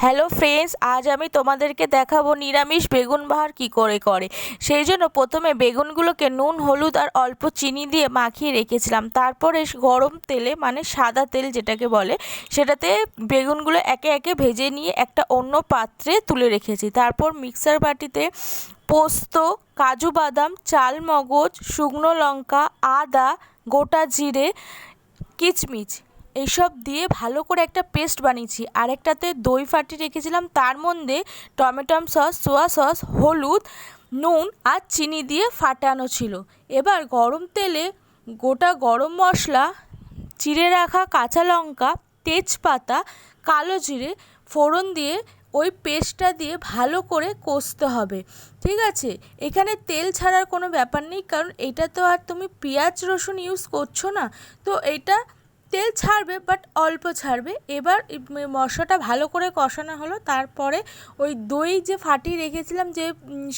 Hello friends, আজ আমি তোমাদেরকে দেখাবো নিরামিষ বেগুন বাহার কী করে। সেই জন্য প্রথমে বেগুনগুলোকে নুন, হলুদ আর অল্প চিনি দিয়ে মাখিয়ে রেখেছিলাম। তারপরে গরম তেলে, মানে সাদা তেল যেটাকে বলে, সেটাতে বেগুনগুলো একে একে ভেজে নিয়ে একটা অন্য পাত্রে তুলে রেখেছি। তারপর মিক্সার বাটিতে পোস্ত, কাজু বাদাম, চাল মগজ, শুকনো লঙ্কা, আদা, গোটা জিরে, কিচমিচ এইসব দিয়ে ভালো করে একটা পেস্ট বানিয়েছি। আরেকটাতে দই ফাটিয়ে রেখেছিলাম, তার মধ্যে টমেটো সস, সোয়া সস, হলুদ, নুন আর চিনি দিয়ে ফাটানো ছিল। এবার গরম তেলে গোটা গরম মশলা, চিড়ে রাখা কাঁচা লঙ্কা, তেজপাতা, কালো জিরে ফোড়ন দিয়ে ওই পেস্টটা দিয়ে ভালো করে কষতে হবে। ঠিক আছে, এখানে তেল ছাড়ার কোনো ব্যাপার নেই, কারণ এটা তো আর তুমি পেঁয়াজ রসুন ইউজ করছো না, তো এটা তেল ছাড়বে বাট অল্প ছাড়বে। এবার মশলাটা ভালো করে কষানো হলো, তারপরে ওই দই যে ফাটিয়ে রেখেছিলাম যে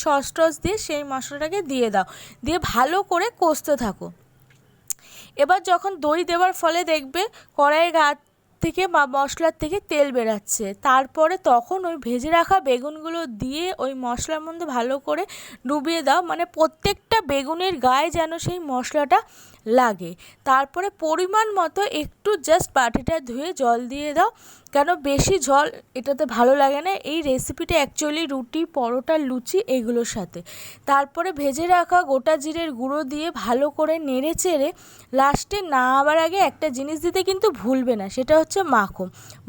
সস টস দিয়ে, সেই মশলাটাকে দিয়ে দাও, দিয়ে ভালো করে কষতে থাকো। এবার যখন দই দেওয়ার ফলে দেখবে কড়াইয়ের গা থেকে বা মশলার থেকে তেল বেরাচ্ছে, তারপরে তখন ওই ভেজে রাখা বেগুনগুলো দিয়ে ওই মশলার মধ্যে ভালো করে ডুবিয়ে দাও, মানে প্রত্যেকটা বেগুনের গায়ে যেন সেই মশলাটা লাগে। তারপরে পরিমাণ মতো একটু জাস্ট বাটিটা ধুয়ে জল দিয়ে দাও, কেন বেশি জল এটাতে ভালো লাগে না। এই রেসিপিটা অ্যাকচুয়ালি রুটি, পরোটা, লুচি এগুলোর সাথে। তারপরে ভেজে রাখা গোটা জিরের গুঁড়ো দিয়ে ভালো করে নেড়ে চেড়ে লাস্টে নামাবার আগে একটা জিনিস দিতে কিন্তু ভুলবে না, সেটা হচ্ছে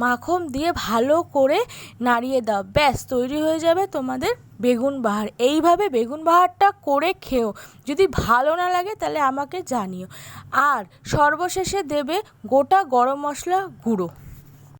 মাখন দিয়ে ভালো করে নাড়িয়ে দাও। ব্যাস তৈরি হয়ে যাবে তোমাদের বেগুন বাহার। এইভাবে বেগুন বাহারটা করে খেও, যদি ভালো না লাগে তাহলে আমাকে জানিও। আর সর্বশেষে দেবে গোটা গরম মশলা গুঁড়ো।